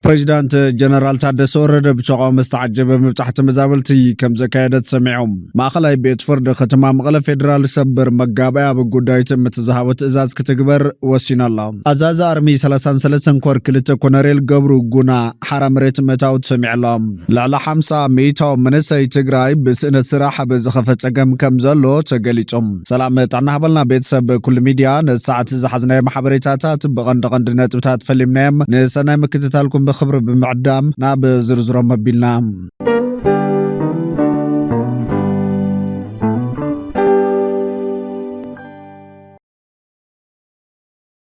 ፕሬዚዳንት ጀነራል ታደሰ ወረደ ብተቃውሞ ዝተዓጀበ ምብጻሕቲ መዛበልቲ ከም ዘካየደት ሰሚዖም ማእኸላይ ቤት ፍርዲ ከተማ መቐለ ፌደራል ሰበር መጋባያ ብጉዳይ ትእምት ዝሃቦ ትእዛዝ ክትግበር ወሲናላ ኣዛዚ ኣርሚ 33 ኮር 2 ኮነሬል ገብሩ ጉና ሓራ መሬት መታው ተሰሚዕላ ልዕሊ 50 ሚእታው መንእሰይ ትግራይ ብስእነት ስራሕ ብዝኸፈ ፀገም ከም ዘሎ ተገሊጾም ሰላም ጣዕና ሃበልና ቤተሰብ ኩሉ ሚድያ ነሰዓት ዝሓዝናዮ ማሕበሬታታት ብቐንዲ ነጥብታት ፈሊምናዮም ንሰናይ ምክትታልኩም خبر بمعدام ناب زرزر مبيلنا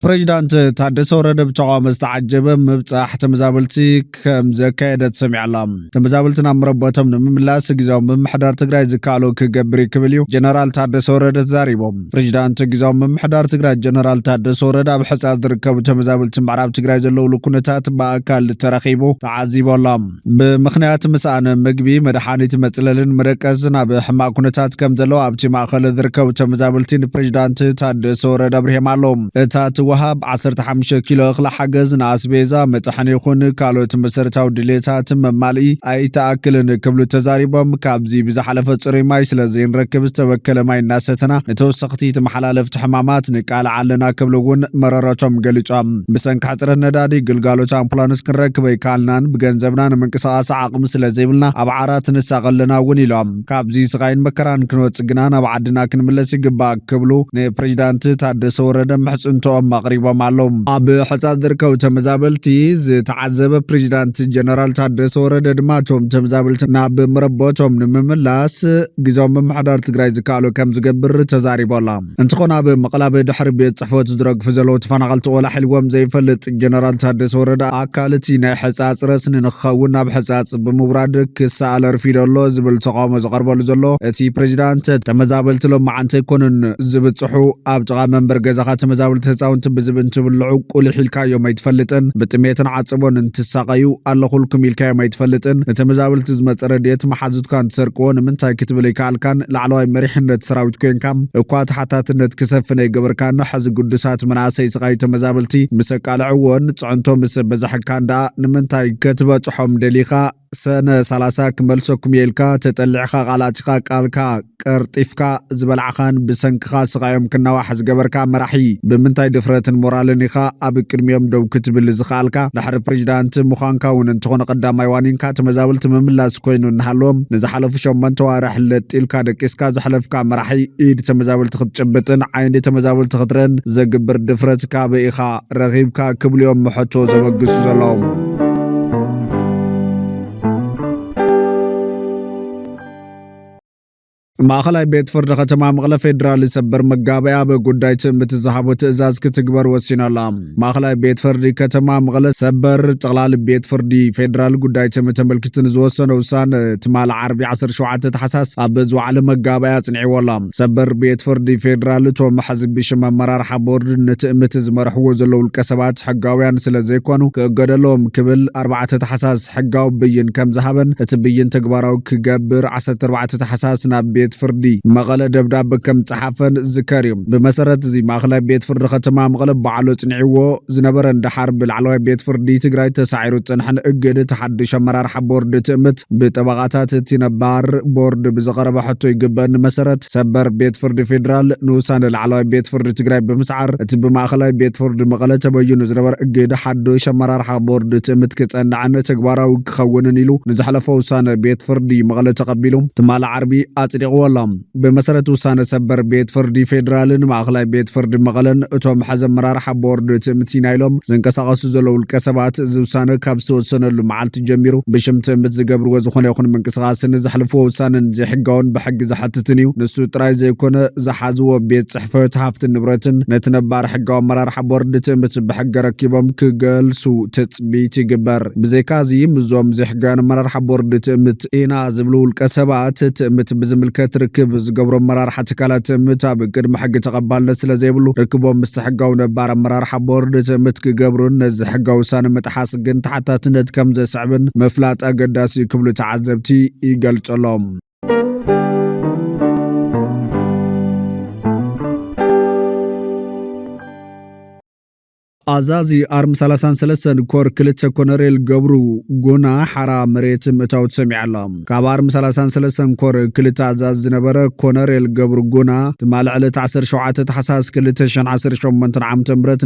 ፕሬዚዳንት ታደሰ ወረደ ብተቃውሞ ዝተዓጀበ ምብጻሕ ተመዛበልቲ ከም ዘካየደት ሰሚዕላ ተመዛበልትና ምረቦቶም ንምምላስ ግዜያዊ ምምሕዳር ትግራይ ዝካሎ ክገብር ይክብል እዩ ጀነራል ታደሰ ወረደ ተዛሪቦም ፕሬዚዳንት ግዜያዊ ምምሕዳር ትግራይ ጀነራል ታደሰ ወረደ ኣብ ሕጻጽ ዝርከቡ ተመዛበልቲ ምዕራብ ትግራይ ዘለውሉ ኩነታት በኣካል ተረኺቡ ተዓዚቦሎም ብምኽንያት ምሳኣነ ምግቢ መድሓኒት መጽለልን መደቀስን ኣብ ሕማቅ ኩነታት ከም ዘለዎ ኣብቲ ማእኸል ዝርከቡ ተመዛበልቲ ንፕሬዚዳንት ታደሰ ወረደ ኣብርሂሞም እታ وهاب 15 كيلو اخلا حجز ناسبيزا متحن يكون كالوت مسرتاو دليتات ممالئي اي تاكلن كبلو تزاريبهم كابزي بزحلف صري ماي سلازي نركب استبكل ماي ناستنا نتوسختي تمحلالف تحمامات نقال علنا كبلون مرراتهم غليصام بسنك حطر ندادي غلغالوت امبلانس كنركبي كالنان بغنزبنا منقساس عقم سلازيبلنا ابعارات نساقلنا ونيلام كابزي سغاين مكران كنوصغنا نبعدنا كنملس يغبا كبلو نبريزيدانت تادس ورده محصنتهم قريبا معلوم اب حصاد دركو تمزابلتي زتعذب بريزيدانت جنرال تادس ورده دماتهم تمزابلت ناب مربوتهم نمملاس غزاو ممحدار تግራይ ዝካሎ ከም ዝገብር ተዛሪቦላ እንትኾና በመቀላበ ድሕር ቤት ጽሕፈት ዝድረግፍ ዘሎ ተፈናቀልቲ ቆላ ሕልዎም ዘይፈልጥ ጀነራል ታደሰ ወረደ አካልቲ ናይ ሕጻጽ ረስን ንኽኸውን ኣብ ሕጻጽ ብምውራድ ክሳለ ርፊደሎ ዝብል ተቃውሞ ዝቀርበሉ ዘሎ እቲ ፕሬዚዳንት ተመዛበልቲ ሎማዓንተ ይኮኑን ዝብጽሑ ኣብ ጥቓ መንበር ገዛኻ ተመዛበልቲ ህፃውንቲ ብዝብንት ብልዑ ቁልሕ ኢልካዮም ኣይትፈልጥን ብጥሜትን ዓጽቦን እንትሳቀዩ ኣለኹልኩም ኢልካዮም ኣይትፈልጥን ነተመዛበልቲ ዝመፀረድየት መሓዙትካን ተሰርቅዎ ንምንታይ ክትብል ይከኣልካን ላዕለዋይ መሪሕነት ሰራዊት ኮይንካ እኳ ተሓታትነት ክሰፍነ ይገበርካን ሕዚ ቅዱሳት መናእሰይ ስቃይ ተመዛበልቲ ምስ ቃልዕዎን ጽዕንቶ ምስ በዛሕካንዳ ንምንታይ ክትበጽሖም ደሊኻ سنة 30 كملسكم يلكا تطلعخا قالاتخا قالكا قرطيفكا زبلعخان بسنكخا سقايم كنا واحد جبركا مرحي بمنتاي دفرتن مورالنيخا اب قدميوم دو كتبل زخالكا دحر بريزيدانت مخانكا وننتخون قداماي وانينكا تمزاولت مملاس كوينو نحلوم نزحلف شومن توارح لتيلكا دقيسكا زحلفكا مرحي ايد تمزاولت خطبتن عين تمزاولت خطرن زغبر دفرتكا بيخا رغيبكا كبليوم محطو زبغسو زلوم ማእኸላይ ቤት ፍርዲ ከተማ መቐለ ፌደራል ሰበር መጋባያ በጉዳይ ትእምት ዝሃቦ ትእዛዝ ክትግበር ወሲናላ ማእኸላይ ቤት ፍርዲ ከተማ መቐለ ሰበር ጠቕላሊ ቤት ፍርዲ ፌደራል ጉዳይ ትእምት ተመልክትን ዝወሰነ ውሳነ ትማል ዓርቢ 17 ተሓሳስ ኣብ ዝወዓለ መጋባያ ጽንዒዎላ ሰበር ቤት ፍርዲ ፌደራል ቶም ሕዝቢ ሽመ መራርሓ ቦርድ ንትእምት ዝመርሕዎ ዘለዉ ውልቀሰባት ሕጋውያን ስለ ዘይኮኑ ክገደሎም ክብል 4 ተሓሳስ ሕጋዊ ብይን ከም ዝሃበን እቲ ብይን ተግባራዊ ክገብር 14 ተሓሳስ ናብ ቤት ፍርዲ መቐለ ደብዳቤ ከም ጸሓፈን ዝከርዮም በመሰረት እዚ ማእኸላይ ቤት ፍርዲ ከተማ መቐለ በዓሎ ጽንዒዎ ዝነበረ እንዳሓር ብላዕለዋይ ቤት ፍርዲ ትግራይ ተሳዒሩ ጽንሕን እግድ ተሓድሽ አመራርሓ ቦርድ ትእምት ብጠበቃታት እቲ ነባር ቦርድ ብዝቐረበ ሕቶ ይግበን መሰረት ሰበር ቤት ፍርዲ ፌደራል ንውሳነ ላዕለዋይ ቤት ፍርዲ ትግራይ ብምስዓር እቲ ብማእኸላይ ቤት ፍርዲ መቐለ ተበይኑ ዝነበረ እግድ ሓድሽ አመራርሓ ቦርድ ትእምት ክጸንዕን ተግባራዊ ክኸውንን ኢሉ ንዝሓለፈ ውሳነ ቤት ፍርዲ መቐለ ተቐቢሉ ትማል ዓርቢ ኣጽዲቕዎ بمسرة وسانة سبر بيت فردي فيدرالن ماخلاي بيت فردي مغلن اتوم حزم مرار حبورد تمتين ايلوم زنكساقسو زلو الكسبات زوسانة كابستو وسانة لمعالت جميرو بشم تمت زقبر وزخون يخون من كسغاسن زحلفو وسانة زحقون بحق زحاتتنيو نسو تراي زيكون زحازو بيت صحفة تحافت النبرتن نتنبار حقون مرار حبورد تمت بحق ركيبهم كغلسو تتبيتي قبر بزيكازي مزوم زحقان مرار حبورد تمت اينا زبلو الكسبات تمت بزملكت ركب زقبر مرار حتكالات متاب قدم حق تقبالنا سلازيبلو ركبهم مستحقاو نبار مرار حبورد تمتك قبرون نز حقاو سان متحاسقن تحتا تند كم زي سعبن مفلات اقداسي كبلو تعذبتي يقل تلوم ኣዛዚ ኣርሚ 33 ኮር ክልተ ኮነሬል ገብሩ ጉና ሓራ መሬት ምእታው ተሰሚዕ ኣሎ። ካብ ኣርሚ 33 ኮር ክልተ ኣዛዚ ዝነበረ ኮነሬል ገብሩ ጉና ትማል ዕለት 17 ታሕሳስ 2018 ዓ.ም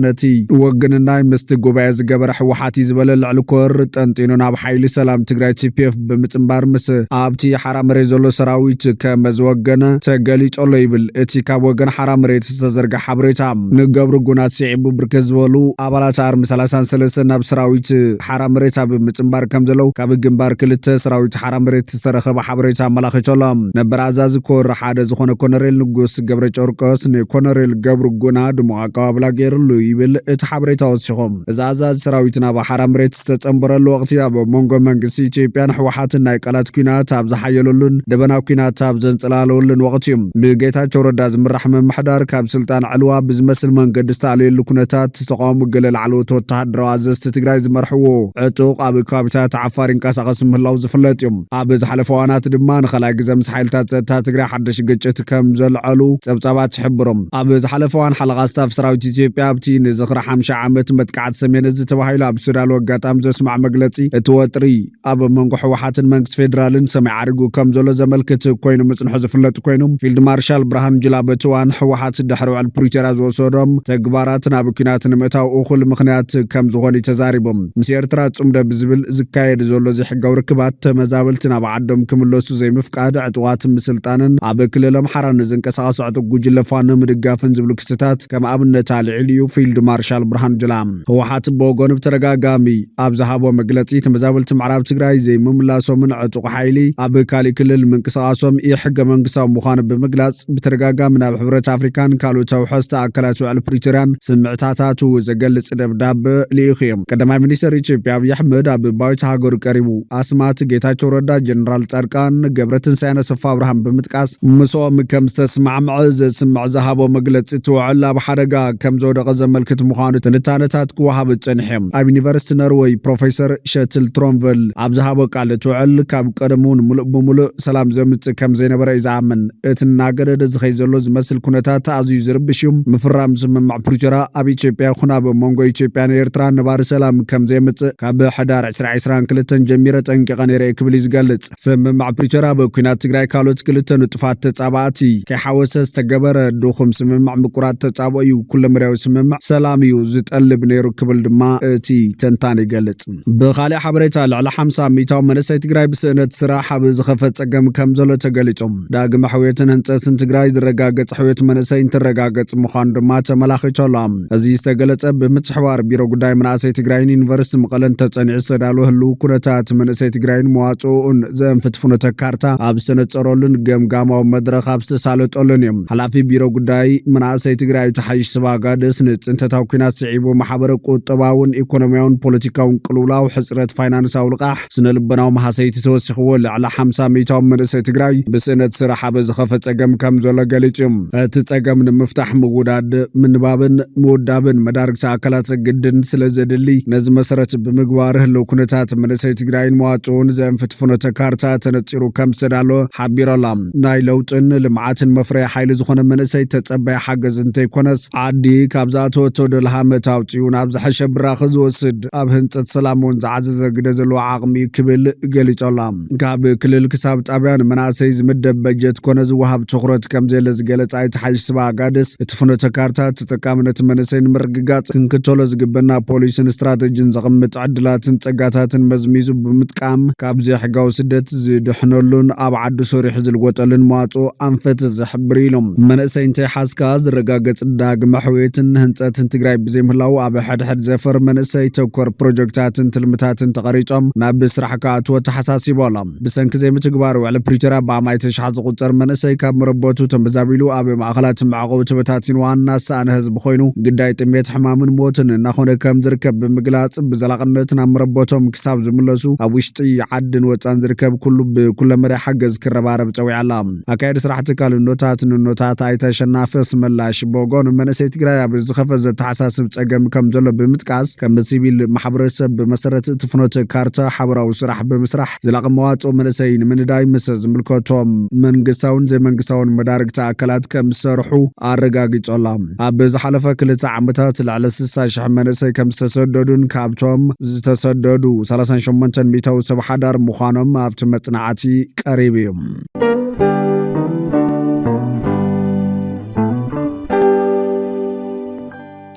ነቲ ወግንናይ ምስቲ ጉባኤ ዝገበረ ሕወሓት ዝበለ ልዕሊ ኮር ጠንጢኑ ናብ ሓይሊ ሰላም ትግራይ TPF ብምጽምባር ምስ ኣብቲ ሓራ መሬት ዘሎ ሰራዊት ከመዝወገነ ተገሊጾሎ ይብል። እቲ ካብ ወገን ሓራ መሬት ዝተዘርጋ ሓበሬታ ንገብሩ ጉና ሲዒቡ ብርክት ዝበሉ አባላት አርሚ 33 ናብ ሰራዊት ሓራ መሬት ኣብ ምጽምባር ከም ዘለው ካብ ግንባር ክልተ ሰራዊት ሓራ መሬት ዝተረኸበ ሓበሬታ መላኽቾሎም ነበር። ኣዛዚ ኮር ሓደ ዝኾነ ኮነሬል ንጉስ ገብረ ጨርቆስ ንኮነሬል ገብሩ ጉና ድሙቕ ኣቀባብላ ገይሩሉ ይብል እቲ ሓበሬታ ወሲኾም። እዚ ኣዛዚ ሰራዊት ናብ ሓራ መሬት ዝተጸምበረሉ ወቕቲ ኣብ መንጎ መንግስቲ ኢትዮጵያን ሕወሓትን ናይ ቃላት ኩናት ኣብ ዝሓየለሉን ደበናዊ ኩናት ኣብ ዘንጸላለሉን ወቕቲ እዩ። ብጌታቸው ረዳ ዝምራሕ ምምሕዳር ካብ ስልጣን ዕልዋ ብዝመስል መንገዲ ዝተኣልየሉ ኩነታት ዝተቃወሙ ገለ ላዕለዎት ወተሃደራዊ ኣዘዝቲ ትግራይ ዝመርሕዎ ዕጡቕ ኣብ ከባቢታት ዓፋር ይንቀሳቐሱ ምህላው ዝፍለጥ እዩ። ኣብ ዝሓለፈ እዋናት ድማ ንኻልኣይ ግዜ ምስ ሓይልታት ፀጥታ ትግራይ ሓድሽ ግጭት ከም ዘልዓሉ ፀብፃባት ይሕብሮም። ኣብ ዝሓለፈ እዋን ሓለቓ ስታፍ ሰራዊት ኢትዮጵያ ኣብቲ ንዝኽሪ 50 ዓመት መጥቃዕቲ ሰሜን ዕዝ ተባሂሉ ኣብ ሱዳን ኣጋጣሚ ዘስማዕ መግለፂ እቲ ወጥሪ ኣብ መንጎ ሕወሓትን መንግስቲ ፌደራልን ሰማይ ዓሪጉ ከም ዘሎ ዘመልክት ኮይኑ ምጽንሑ ዝፍለጥ ኮይኑ ፊልድ ማርሻል ብርሃኑ ጁላ በቲ እዋን ሕወሓት ድሕሪ ውዕል ፕሪቶርያ ዝወሰዶም ተግባራት ናብ ኩናት ንምእታው እኹል ምኽንያት ከም ዝኾነ ተዛሪቦም ምስ ኤርትራ ጽምደ ብዝብል ዝካየድ ዘሎ ዘይሕጋዊ ርክባት ተመዛበልቲ ናብ ዓዶም ክምለሱ ዘይምፍቃድ ዕጡቓት ምስልጣንን ኣብ ክልል ኣምሓራ ንዝንቀሳቐሱ ዕጡቕ ጉጅለ ፋኖ ምድጋፍን ዝብሉ ክስተታት ከም ኣብነት ኣልዒሉ እዩ ፊልድ ማርሻል ብርሃኑ ጁላ። ሕወሓት ብወገኑ ብተደጋጋሚ ኣብ ዝሃቦ መግለፂ ተመዛበልቲ ምዕራብ ትግራይ ዘይምምላሶምን ዕጡቕ ሓይሊ ኣብ ካሊእ ክልል ምንቅስቓሶም ሕገ መንግስታዊ ምዃኑ ብምግላጽ ብተደጋጋሚ ናብ ሕብረት ኣፍሪካን ካልኦት ውሕስቲ ኣካላት ውዕል ፕሪቶርያን ስምዕታታቱ ዘገልጽ ደብዳቤ ልኢኹ እዮም። ቀዳማይ ሚኒስትር ኢትዮጵያ ኣብይ ኣሕመድ ኣብ ባይታ ሃገሩ ቀሪቡ ኣስማት ጌታቸው ረዳ ጀነራል ጻድቃን ገብረትንሳኤን ኣሰፋ አብርሃም ብምጥቃስ ምስኦም ከም ዝተስማዕምዐ ዘስምዕ ዝሃቦ መግለፂ ትውዕል ኣብ ሓደጋ ከም ዘወደቐ ዘመልክት ምዃኑ ትንታነታት ክወሃብ ጸኒሖም። ኣብ ዩኒቨርሲቲ ኖርዌይ ፕሮፌሰር ሸትል ትሮንቨል ኣብ ዝሃቦ ቃል ትውዕል ካብ ቀደሙን ሙሉእ ብምሉእ ሰላም ዘምጽእ ከም ዘይነበረ እዩ ዝኣምን። እቲ እናገደደ ዝኸይ ዘሎ ዝመስል ኩነታት ኣዝዩ ዝርብሽ እዩ። ምፍራም ስምምዕ ፕሪቶርያ ኣብ ኢትዮጵያ ይኹን ኣብ መንጎ ኢትዮጵያን ኤርትራን ነባሪ ሰላም ከም ዘምጽእ ካብ ሕዳር 2022 ጀሚረ ጠንቂቐ ነይረ ክብል ዝገልጽ ስምምዕ ፕሪቶርያ በኩናት ትግራይ ካልኦት ክልተ ንጡፋት ተጻባእቲ ከይሓወሰ ዝተገበረ ድኹም ስምምዕ ምቁራት ተጻብኦ እዩ። ኩሉ ምርያዊ ስምምዕ ሰላም እዩ ዝጠልብ ነይሩ ክብል ድማ እቲ ተንታኒ ይገልጽ። ብኻልእ ሓበሬታ ልዕሊ 50 ሚእታዊ መንእሰይ ትግራይ ብስእነት ስራሕ ኣብ ዝኸፈት ጸገም ከም ዘሎ ተገሊጾም። ዳግመ ሕውየትን ህንጸትን ትግራይ ዝረጋገጽ ሕውየት መንእሰይ እንትረጋገጽ ምዃኑ ድማ ተመላኺቱ ኣሎ። እዚ ዝተገለጸ ብምትሕባር ቢሮ ጉዳይ መንእሰይ ትግራይን ዩኒቨርሲቲ መቐለን ተጸኒዑ ዝተዳለወ ህልው ኩነታት መንእሰይ ትግራይን መዋጽኡን ዘንፍት ፍኖተ ካርታ ኣብ ዝተነጸረሉን ገምጋማዊ መድረኽ ኣብ ዝተሳለጠሉን እዮም። ሓላፊ ቢሮ ጉዳይ መንእሰይ ትግራይ ተሓይሽ ሰባጋደስ ንጽንተታዊ ኩናት ስዒቡ ማሕበረ ቁጠባውን ኢኮኖሚያውን ፖለቲካውን ቅልውላው ሕጽረት ፋይናንሳዊ ልቓሕ ስነልበናዊ መሃሰይቲ ተወሲኽዎ ልዕሊ 50 ሚእታዊ መንእሰይ ትግራይ ብስእነት ስራሕ ኣብ ዝኸፈት ጸገም ከም ዘሎ ገሊጹ እዩ። እቲ ጸገም ንምፍታሕ ምውዳድ ምንባብን ምውዳብን መዳርግቲ ኣካላት ግድን ስለ ዘድሊ ነዚ መሰረት ብምግባር ህልው ኩነታት መንእሰይ ትግራይን መዋጽኡን ዘንፍት ፍኖተ ካርታ ተነጺሩ ከም ዝተዳለወ ሓቢሮላ። ናይ ለውጥን ልምዓትን መፍረዪ ሓይሊ ዝኾነ መንእሰይ ተጸባይ ሓገዝ እንተይኮነስ ዓዲ ካብ ዝኣተወቶ ደልሃመት ኣውፂኡ ናብ ዝሓሸ ብራኸ ዝወስድ ኣብ ህንጸት ሰላም እውን ዝዓዘዘ ግደ ዘለዎ ዓቕሚ ክብል ገሊጾላ። ካብ ክልል ክሳብ ጣብያ ንመናእሰይ ዝምደብ በጀት ኮነ ዝወሃብ ትኹረት ከም ዘለ ዝገለጸ ኣይተሓይሽ ሰባጋደስ እቲ ፍኖተ ካርታ ተጠቃምነት መንእሰይ ንምርግጋጽ ክንክተሎ ዝግበና ፖሊስን ስትራቴጂን ዘቕምጥ ዕድላትን ጸጋታትን መዝሚዙ ብምጥቃም ካብ ዘይሕጋዊ ስደት ዝድሕነሉን ኣብ ዓዲ ሰሪሑ ዝልወጠሉን መዋጽኡ ኣንፈት ዝሕብር ኢሎም። መንእሰይ እንተይሓዝካ ዝረጋገጽ ዳግመ ሕውየትን ህንጸትን ትግራይ ብዘይምህላው ኣብ ሕድሕድ ዘፈር መንእሰይ ተኮር ፕሮጀክታትን ትልምታትን ተቐሪጾም ናብ ስራሕ ክኣትዎ ተሓሳሲቡ ኣሎ። ብሰንኪ ዘይምትግባር ውዕሊ ፕሪቶርያ ብኣማይ ተሽሓት ዝቝጸር መንእሰይ ካብ መረበቱ ተመዛቢሉ ኣብ ማእኸላት መዕቆቢ ተበታቲኑ ዋና ሳእነ ህዝቢ ኮይኑ ግዳይ ጥሜት ሕማምን ሞትን እናኾነ ከም ዝርከብ ብምግላጽ ብዘላቕነት ናብ መረበቶም ክሳብ ዝምለሱ ኣብ ውሽጢ ዓድን ወፃን ዝርከብ ኩሉ ብኩለ መዳይ ሓገዝ ክረባረብ ጸዊዓላ። ኣካየዲ ስራሕቲ ካልኦት ንኖታት ኣይተሸናፈ ስመላሽ በጎን መንእሰይ ትግራይ ኣብ ዝኸፈት ዘተሓሳስብ ጸገም ከም ዘሎ ብምጥቃስ ከም ሲቪል ማሕበረሰብ ብመሰረት እቲ ፍኖተ ካርታ ሓበራዊ ስራሕ ብምስራሕ ዘላቒ መዋጽኦ መንእሰይ ንምንዳይ ምስ ዝምልከቶም መንግስታውን ዘይመንግስታውን መዳርግቲ ኣካላት ከም ዝሰርሑ ኣረጋጊጾላ። ኣብ ዝሓለፈ 2 ዓመታት ልዕሊ 60,000 መንእሰይ ከም ዝተሰደዱን ካብቶም ዝተሰደዱ 38 ሚታዊ ሰብ ሓዳር ምዃኖም ኣብቲ መጽናዕቲ ቀሪቡ እዩ።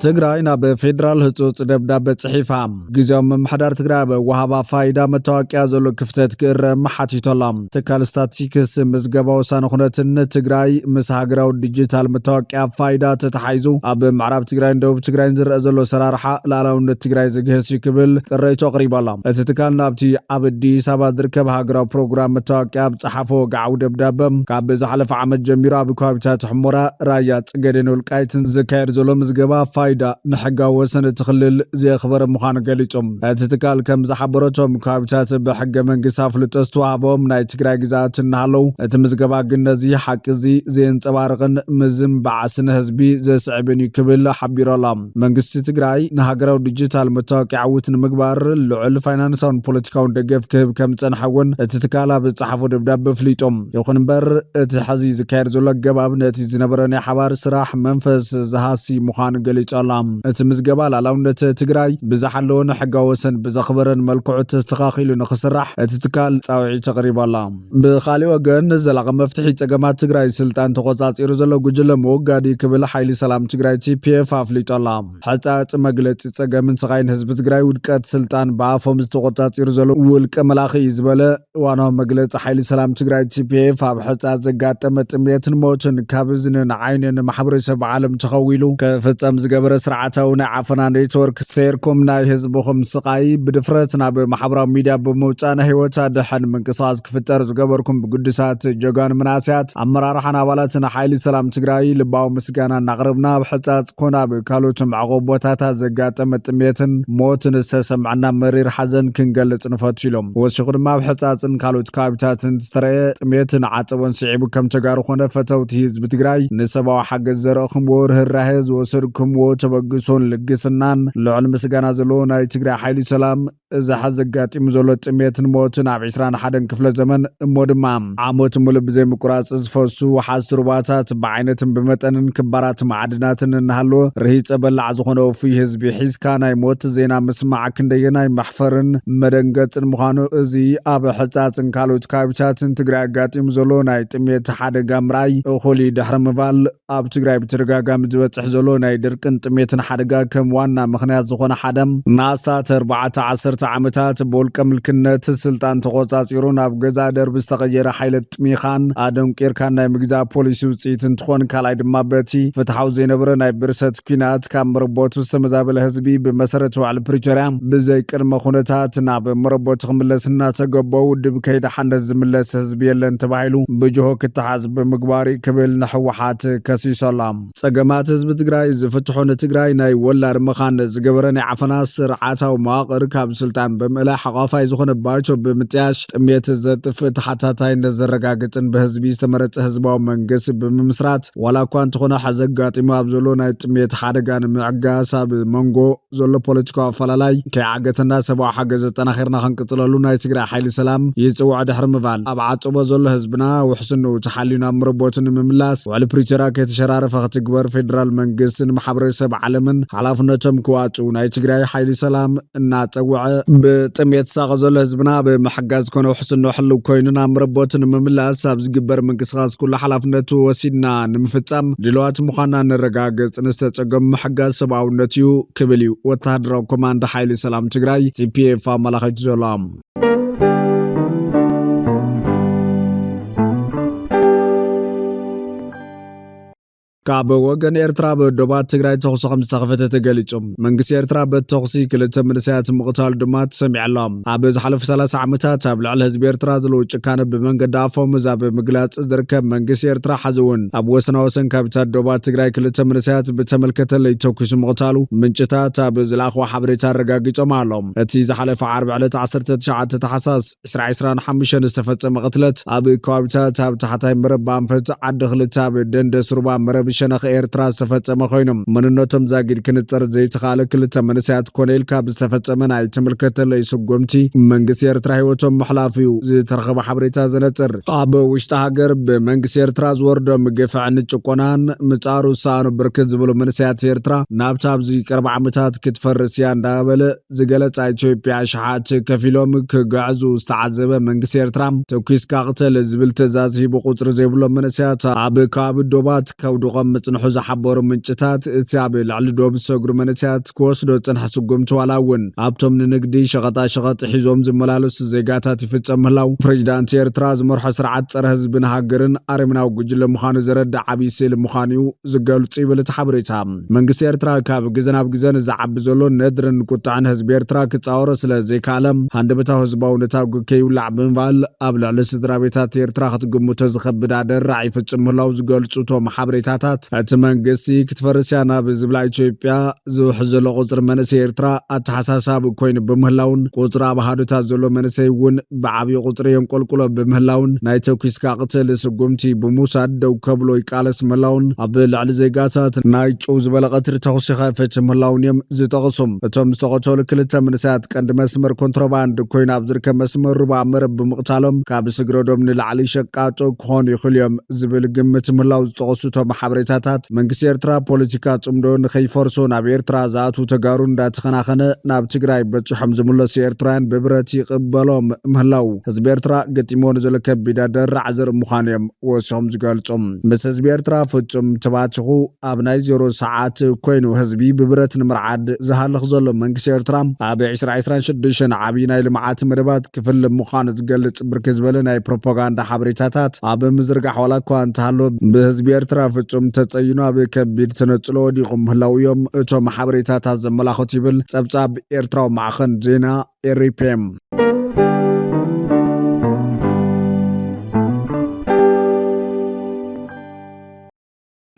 ትግራይ ናብ ፌደራል ህጹጽ ደብዳቤ ጽሒፋ ጊዜያዊ ምምሕዳር ትግራይ ወሃባ ፋይዳ መታወቂያ ዘሎ ክፍተት ክእረም ሓቲቶላ። ትካል ስታቲስቲክስ ምዝገባ ወሳነ ኩነትን ትግራይ ምስ ሃገራዊ ዲጂታል መታወቂያ ፋይዳ ተተሓይዙ ኣብ ምዕራብ ትግራይን ደቡብ ትግራይን ዝርአ ዘሎ ሰራርሓ ላዕላውነት ትግራይ ዝግህስ ክብል ጥሬቶ ኣቕሪባላ። እቲ ትካል ናብቲ ኣብ ኣዲስ ኣበባ ዝርከብ ሃገራዊ ፕሮግራም መታወቂያ ብጽሓፎ ወግዓዊ ደብዳቤ ካብ ዝሓለፈ ዓመት ጀሚሩ ኣብ ከባቢታት ሕሞራ ራያ ጽገዴን ወልቃይትን ዝካየድ ዘሎ ምዝገባ ፋይዳ ንሕጋዊ ወሰን ትኽልል ዘኽበረ ምዃኑ ገሊጾም እቲ ትካል ከም ዝሓበረቶም ከባቢታት ብሕገ መንግስቲ ኣፍልጦ ዝተዋህቦም ናይ ትግራይ ግዛት እናሃለው እቲ ምዝገባ ግን ነዚ ሓቂ እዚ ዘንጸባርቕን ምዝምባዕ ስነ ህዝቢ ዘስዕብን ክብል ሓቢሮላ። መንግስቲ ትግራይ ንሃገራዊ ዲጂታል መታወቂያ ዓውት ንምግባር ልዑል ፋይናንሳውን ፖለቲካውን ደገፍ ክህብ ከም ዝጸንሐውን እቲ ትካል ኣብ ዝጸሓፎ ደብዳቤ ፍሊጦም። ይኹን እምበር እቲ ሕዚ ዝካየድ ዘሎ ኣገባብ ነቲ ዝነበረ ናይ ሓባር ስራሕ መንፈስ ዝሃሲ ምዃኑ ገሊጹ። እቲ ምዝገባ ላዕላውነት ትግራይ ብዝሓለወን ሕጋዊ ወሰን ብዘኽበረን መልክዑ ተስተኻኺሉ ንኽስራሕ እቲ ትካል ጻውዒት ተቕሪባላ። ብኻልእ ወገን ዘላቒ መፍትሒ ጸገማት ትግራይ ስልጣን ተቖጻጺሩ ዘሎ ጉጅለ መወጋዲ ክብል ሓይሊ ሰላም ትግራይ TPF ኣፍሊጦላ። ሕጻጽ መግለጺ ጸገምን ስቓይን ህዝቢ ትግራይ ውድቀት ስልጣን ብኣፎም ዝተቖጻጺሩ ዘሎ ውልቀ መላኺ ዝበለ ዋናዊ መግለጺ ሓይሊ ሰላም ትግራይ TPF ኣብ ሕጻጽ ዘጋጠመ ጥምየትን ሞትን ካብ እዝንን ዓይንን ማሕበረሰብ ዓለም ተኸዊሉ ከፍጸም ዝገበረ ስርዓታዊ ናይ ዓፈና ኔትወርክ ሴርኩም ናይ ህዝብኹም ስቃይ ብድፍረት ናብ ማሕበራዊ ሚድያ ብምውፃእ ናይ ህይወት ኣድሕን ምንቅስቓስ ክፍጠር ዝገበርኩም ብጉድሳት ጀጋን መናእስያት ኣመራርሓን ኣባላትን ሓይሊ ሰላም ትግራይ ልባዊ ምስጋና እናቕረብና ኣብ ሕጻጽ ኮነ ኣብ ካልኦት ዕቑብ ቦታታት ዘጋጠመ ጥምየትን ሞትን ዝተሰምዐና መሪር ሓዘን ክንገልጽ ንፈቱ ኢሎም ወሲኹ ድማ ኣብ ሕጻጽን ካልኦት ከባቢታትን ዝተረኣየ ጥምየትን ዓፀቦን ስዒቡ ከም ተጋሩ ኮነ ፈተውቲ ህዝቢ ትግራይ ንሰብኣዊ ሓገዝ ዘረእኽምዎ ርህራሄ ዝወሰድኩምዎ ተበግሶን ልግስናን ልዑል ምስጋና ዘለዎ ናይ ትግራይ ሓይሊ ሰላም እዚ ሓዚ ዘጋጢሙ ዘሎ ጥምየትን ሞትን ኣብ 21 ክፍለ ዘመን እሞ ድማ ዓመት ሙሉእ ብዘይ ምቁራጽ ዝፈሱ ወሓዝቲ ሩባታት ብዓይነትን ብመጠንን ክባራት ማዕድናትን እናሃለወ ርሂፀ በላዕ ዝኾነ እፉይ ህዝቢ ሒዝካ ናይ ሞት ዜና ምስማዕ ክንደየናይ መሕፈርን መደንገጽን ምዃኑ እዚ ኣብ ሕጻጽን ካልኦት ከባቢታትን ትግራይ ኣጋጢሙ ዘሎ ናይ ጥምየት ሓደጋ ምርኣይ እኹሊ ድሕሪ ምባል ኣብ ትግራይ ብተደጋጋሚ ዝበጽሕ ዘሎ ናይ ድርቅን ጥምየትን ሓደጋ ከም ዋና ምኽንያት ዝኾነ ሓደም ናሳት 14 ዓመታት በውልቀ ምልክነት ስልጣን ተቆጻጺሩ ናብ ገዛ ደርቢ ዝተቐየረ ሓይለት ጥሚኻን ኣደንቂርካን ናይ ምግዛእ ፖሊሲ ውፅኢት እንትኾን ካልኣይ ድማ በቲ ፍትሓዊ ዘይነበረ ናይ ብርሰት ኩናት ካብ መረቦቱ ዝተመዛበለ ህዝቢ ብመሰረት ዋዕሊ ፕሪቶርያ ብዘይ ቅድመ ኩነታት ናብ መረቦቱ ክምለስ እናተገበው ውድብ ከይዲ ሓንደት ዝምለስ ህዝቢ የለን ተባሂሉ ብጅሆ ክትሓዝ ብምግባሪ ክብል ንሕወሓት ከሲሶላ። ጸገማት ህዝቢ ትግራይ ዝፍትሑን ትግራይ ናይ ወላድ ምኻን ዝገበረ ናይ ዓፈና ስርዓታዊ መዋቕር ካብ ስልጣን ብምእላዕ ሓቋፋይ ዝኾነ ባይቶ ብምጥያሽ ጥምየት ዘጥፍእ ተሓታታይነት ዘረጋግጽን ብህዝቢ ዝተመረጸ ህዝባዊ መንግስቲ ብምምስራት ዋላ እኳ እንተኾነ ሓዘጋጢሙ ኣብ ዘሎ ናይ ጥምየት ሓደጋ ንምዕጋስ ኣብ መንጎ ዘሎ ፖለቲካዊ ኣፈላላይ ከይዓገተና ሰብኣዊ ሓገዝ ዘጠናኺርና ክንቅጽለሉ ናይ ትግራይ ሓይሊ ሰላም ይጽዋዕ ድሕሪ ምባል ኣብ ዓጽቦ ዘሎ ህዝብና ውሕስኑ ተሓሊና ምርቦቱ ንምምላስ ዋዕሊ ፕሪቶርያ ከይተሸራረፈ ክትግበር ፌደራል መንግስትን ማሕበረሰብ ዓለምን ሓላፍነቶም ክዋጹ ናይ ትግራይ ሓይሊ ሰላም እናጸውዐ ብጥምየት ሳቐ ዘሎ ህዝብና ብምሕጋዝ ኮነ ውሕስኑ ሕልው ኮይኑና ምርቦቱ ንምምላስ ኣብ ዝግበር ምንቅስቓስ ኩሉ ሓላፍነቱ ወሲድና ንምፍጻም ድልዋት ምዃንና ንረጋግጽ ንዝተጸገሙ ምሕጋዝ ሰብኣውነት እዩ ክብል እዩ ወተሃደራዊ ኮማንድ ሓይሊ ሰላም ትግራይ TPF ኣመላኺቱ ዘሎ። ካብ ወገን ኤርትራ በዶባት ትግራይ ተኹሲ ከም ዝተኸፈተ ተገሊጹ መንግስቲ ኤርትራ በተኹሲ ክልተ መንእሰያት ምቕታል ድማ ተሰሚዑ ኣሎ። ኣብ ዝሓለፉ 30 ዓመታት ኣብ ልዕሊ ህዝቢ ኤርትራ ዘለዎ ጭካነ ብመንገዲ ኣፎም ዛብ ምግላጽ ዝርከብ መንግስቲ ኤርትራ ሓዚ እውን ኣብ ወሰና ወሰን ካብታት ዶባት ትግራይ ክልተ መንእሰያት ብተመልከተ ለይተኩሱ ምቕታሉ ምንጭታት ኣብ ዝለኣኽዎ ሓበሬታ ኣረጋጊጾም ኣሎም። እቲ ዝሓለፈ ዓርቢ ዕለት 19 ታሕሳስ 2025 ዝተፈጸመ ቅትለት ኣብ ከባቢታት ኣብ ታሕታይ መረብ ኣንፈት ዓዲ ክልተ ኣብ ደንደስ ሩባ መረብ ብሸነኽ ኤርትራ ዝተፈጸመ ኮይኖም መንነቶም ዛጊድ ክንጽር ዘይተኻለ ክልተ መንእሰያት ኮሎኔል ካብ ዝተፈጸመ ናይ ተመልከተለይ ስጉምቲ መንግስቲ ኤርትራ ህይወቶም መሕላፍዩ ዝተረኸበ ሓበሬታ ዘነጽር ኣብ ውሽጢ ሃገር ብመንግስቲ ኤርትራ ዝወርዶም ግፍዕን ጭቆናን ምጻሩ ሳኑ ብርክት ዝብሉ መንእሰያት ኤርትራ ናብታ ኣብዚ ቅርብ ዓመታት ክትፈርስ እያ እንዳበለ ዝገለጻ ኢትዮጵያ ሸሓት ከፊሎም ክጓዕዙ ዝተዓዘበ መንግስቲ ኤርትራ ተኩስካ ቅተል ዝብል ትእዛዝ ሂቡ ቁፅሪ ዘይብሎም መንእሰያት ኣብ ከባቢ ዶባት ከውድቖም ምጽንሑ ዝሓበሩ ምንጭታት እቲ ኣብ ልዕሊ ዶብ ዝሰግሩ መንእሰያት ክወስዶ ጽንሐ ስጉምቲ ዋላ እውን ኣብቶም ንንግዲ ሸቐጣሸቐጥ ሒዞም ዝመላለሱ ዜጋታት ይፍጸም ምህላው ፕሬዚዳንት ኤርትራ ዝመርሖ ስርዓት ጸረ ህዝብን ሃገርን ኣረምናዊ ጉጅለ ምዃኑ ዘረድእ ዓብይ ስእሊ ምዃኑ ዝገልጹ ይብል እቲ ሓበሬታ መንግስቲ ኤርትራ ካብ ግዜ ናብ ግዜ ዝዓቢ ዘሎ ነድርን ቁጣዕን ህዝቢ ኤርትራ ክጻወሮ ስለ ዘይካለም ሃንደበታዊ ህዝባዊ ነታዊ ከይውላዕ ብምባል ኣብ ልዕሊ ስድራ ቤታት ኤርትራ ክትግምቶ ዝኸብድ ኣደራዕ ይፍጽም ምህላው ዝገልጹ እቶም ሓበሬታታት እቲ መንግስቲ ክትፈርስ እያ ናብ ዝብላ ኢትዮጵያ ዝውሕዝ ዘሎ ቁፅሪ መንእሰይ ኤርትራ ኣተሓሳሳቢ ኮይኑ ብምህላውን ቁፅሪ ኣብ ሃዱታት ዘሎ መንእሰይ እውን ብዓብዪ ቁፅሪ የንቆልቁሎ ብምህላውን ናይ ተኩስካ ቅትል ስጉምቲ ብምውሳድ ደው ከብሎ ይቃለስ ምህላውን ኣብ ልዕሊ ዜጋታት ናይ ጨው ዝበለ ቀትሪ ተኹሲኻ ይፈጽም ምህላውን እዮም ዝጠቕሱም እቶም ዝተቐተሉ ክልተ መንእሰያት ቀንዲ መስመር ኮንትሮባንድ ኮይኑ ኣብ ዝርከብ መስመር ሩባ መረብ ብምቕታሎም ካብ ስግረዶም ንላዕሊ ሸቃጦ ክኾኑ ይኽእሉ እዮም ዝብል ግምት ምህላው ዝጠቕሱ እቶም ሓበሬታታት መንግስቲ ኤርትራ ፖለቲካ ጽምዶ ንኸይፈርሶ ናብ ኤርትራ ዝኣትዉ ተጋሩ እንዳተኸናኸነ ናብ ትግራይ በጽሖም ዝምለሱ ኤርትራውያን ብብረት ይቕበሎም ምህላው ህዝቢ ኤርትራ ገጢሞን ዘሎ ከቢድ ኣደራዕ ዘርኢ ምዃኑ እዮም ወሲኾም ዝገልጹም ምስ ህዝቢ ኤርትራ ፍጹም ተባትኹ ኣብ ናይ 0 ሰዓት ኮይኑ ህዝቢ ብብረት ንምርዓድ ዝሃልኽ ዘሎ መንግስቲ ኤርትራ ኣብ 2026 ዓብዪ ናይ ልምዓት መደባት ክፍል ምዃኑ ዝገልጽ ብርክት ዝበለ ናይ ፕሮፓጋንዳ ሓበሬታታት ኣብ ምዝርጋሕ ዋላ እኳ እንተሃሎ ብህዝቢ ኤርትራ ፍጹም ተጸይኑ ኣብ ከቢድ ተነጽሎ ወዲቑ ምህላው እዮም እቶም ሓበሬታታት ዘመላኽቱ ይብል ጸብጻብ ኤርትራዊ ማዕኸን ዜና ኤሪፒኤም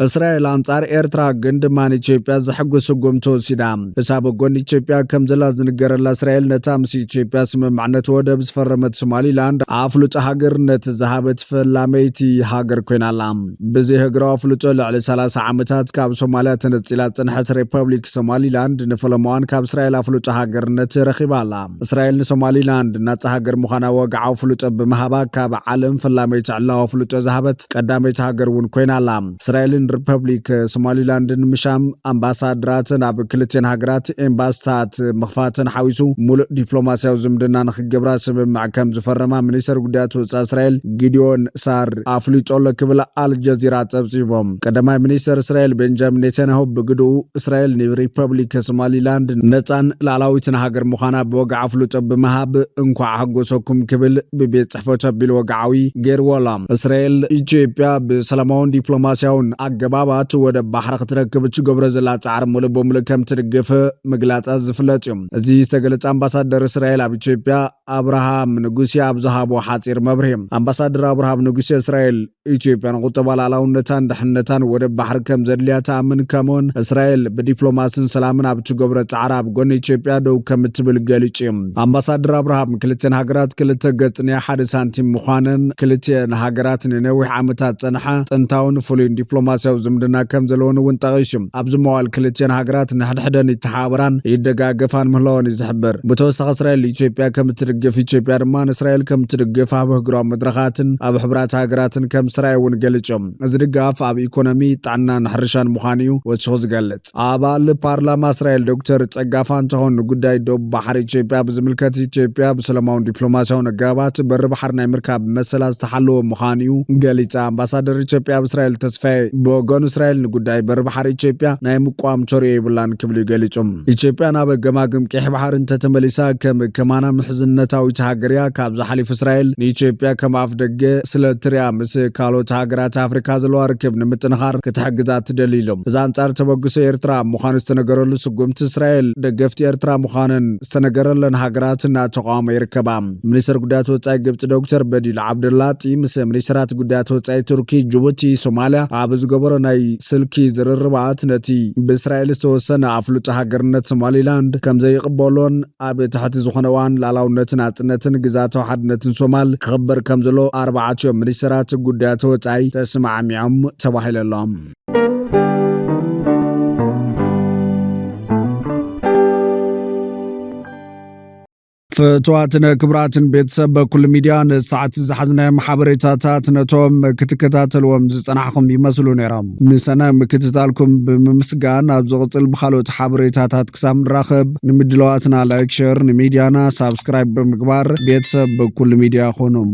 እስራኤል አንጻር ኤርትራ ግን ድማን ኢትዮጵያ ዝሕጉስ ስጉምቲ ወሲዳ እሳ በጎን ኢትዮጵያ ከም ዘላ ዝንገረላ እስራኤል ነታ ምስ ኢትዮጵያ ስምምዕነት ወደብ ዝፈረመት ሶማሊላንድ ኣፍሉጦ ሃገርነት ዝሃበት ፈላመይቲ ሃገር ኮይናላ ብዚ ህግራዊ ኣፍሉጦ ልዕሊ 30 ዓመታት ካብ ሶማልያ ተነፂላ ጽንሐት ሪፐብሊክ ሶማሊላንድ ንፈለማዋን ካብ እስራኤል ኣፍሉጦ ሃገርነት ረኺባላ እስራኤል ንሶማሊላንድ ናጻ ሃገር ምዃና ወግዓዊ ኣፍሉጦ ብምሃባ ካብ ዓለም ፈላመይቲ ዕላዊ ኣፍሉጦ ዝሃበት ቀዳመይቲ ሃገር እውን ኮይናላ እስራኤል ሪፐብሊክ ሶማሊላንድን ምሻም ኣምባሳደራትን ኣብ ክልቴን ሃገራት ኤምባሲታት ምኽፋትን ሓዊሱ ሙሉእ ዲፕሎማስያዊ ዝምድና ንኽገብራ ስምምዕ ከም ዝፈረማ ሚኒስተር ጉዳያት ወጻኢ እስራኤል ጊዲዮን ሳር ኣፍሊጦሎ ክብል አልጀዚራ ጸብጺቦም ቀዳማይ ሚኒስተር እስራኤል ቤንጃሚን ኔታንያሁ ብግድኡ እስራኤል ንሪፐብሊክ ሶማሊላንድ ነጻን ላዕላዊትን ሃገር ምዃና ብወግዓ ኣፍልጦ ብምሃብ እንኳዕ ሓጎሰኩም ክብል ብቤት ጽሕፈቱ ኣቢሉ ወግዓዊ ገይርዎላ እስራኤል ኢትዮጵያ ብሰላማውን ዲፕሎማስያውን ገባባት ወደ ባሕሪ ክትረክብ ትገብሮ ዘላ ጻዕር ሙሉእ በሙሉእ ከም ትድግፍ ምግላጻት ዝፍለጥ እዩ እዚ ዝተገለጸ ኣምባሳደር እስራኤል ኣብ ኢትዮጵያ አብርሃም ንጉሲ ኣብ ዝሃቦ ሓጺር መብርሂ ኣምባሳደር አብርሃም ንጉሲ እስራኤል ኢትዮጵያን ቁጠባ ላዕላውነታን ድሕነታን ወደ ባሕሪ ከም ዘድልያ ተኣምን ከምኡን እስራኤል ብዲፕሎማስን ሰላምን ኣብ ትገብሮ ጻዕር ኣብ ጎኒ ኢትዮጵያ ደው ከም ትብል ገሊጹ እዩ ኣምባሳደር አብርሃም ክልተን ሃገራት ክልተ ገጽ ናይ ሓደ ሳንቲም ምዃነን ክልተን ሃገራት ንነዊሕ ዓመታት ጸንሐ ጥንታውን ፍሉይን ዲፕሎማስያዊ ዝምድና ከም ዘለውን እውን ጠቒሱ ኣብዚ መዋዕል ክልተን ሃገራት ንሕድሕደን ይተሓባበራን ይደጋገፋን ምህላወን ይዝሕብር ብተወሳኺ እስራኤል ኢትዮጵያ ከም ትድግፍ ኢትዮጵያ ድማ ንእስራኤል ከም ትድግፍ ኣብ ህግራዊ መድረኻትን ኣብ ሕብራት ሃገራትን ከም ስራይ እውን ገሊጾም እዚ ድጋፍ ኣብ ኢኮኖሚ ጥዕናን ሕርሻን ምዃኑ እዩ ወሲኹ ዝገልጽ ኣባል ፓርላማ እስራኤል ዶክተር ጸጋፋን ተሆን ጉዳይ ደቡብ ባሕሪ ኢትዮጵያ ብዝምልከት ኢትዮጵያ ብሰላማውን ዲፕሎማስያውን ኣገባባት በሪ ባሕሪ ናይ ምርካብ መሰላ ዝተሓለወ ምዃኑ እዩ ገሊጻ ኣምባሳደር ኢትዮጵያ ኣብ እስራኤል ተስፋይ በጎን እስራኤል ንጉዳይ በሪ ባሕሪ ኢትዮጵያ ናይ ምቋም ቾርዮ ይብላን ክብሉ ገሊጾም ኢትዮጵያ ናብ ገማግም ቀይሕ ባሕሪ እንተተመሊሳ ከም ከማና ምሕዝነታዊት ሃገር እያ ካብ ዝሓሊፍ እስራኤል ንኢትዮጵያ ከም ኣፍ ደገ ስለትርያ ምስ ካልኦት ሃገራት ኣፍሪካ ዘለዋ ርክብ ንምጥንኻር ክትሕግዛ ትደሊ ኢሎም እዚ አንጻር ተበግሶ ኤርትራ ምዃኑ ዝተነገረሉ ስጉምቲ እስራኤል ደገፍቲ ኤርትራ ምዃነን ዝተነገረለን ሃገራት እናተቃወመ ይርከባ ሚኒስትር ጉዳያት ወጻኢ ግብጽ ዶክተር በዲል ዓብድላጢ ምስ ሚኒስትራት ጉዳያት ወጻኢ ቱርኪ ጅቡቲ ሶማልያ ኣብ ዝገበሮ ናይ ስልኪ ዝርርባት ነቲ ብእስራኤል ዝተወሰነ ኣፍሉጦ ሃገርነት ሶማሊላንድ ከም ዘይቕበሎን ኣብ ትሕቲ ዝኾነ እዋን ላዕላውነትን ናጽነትን ግዛታዊ ሓድነትን ሶማል ክኽበር ከም ዘሎ 4 ሚኒስትራት ጉዳያት ወጻኢ ተስማዕሚዖም ተባሂሎም ፍትዋትን ክብራትን ቤተሰብ በኩል ሚድያ ንሰዓት ዝሓዝናዮ ሓበሬታታት ነቶም ክትከታተልዎም ዝፀናሕኩም ይመስሉ ነይሮም ንሰና ምክትታልኩም ብምስጋን ኣብ ዝቕፅል ብኻልኦት ሓበሬታታት ክሳብ ንራኸብ ንምድለዋትና ላይክ ሼር ንሚድያና ሳብስክራይብ ብምግባር ቤተሰብ በኩል ሚድያ ኾኑም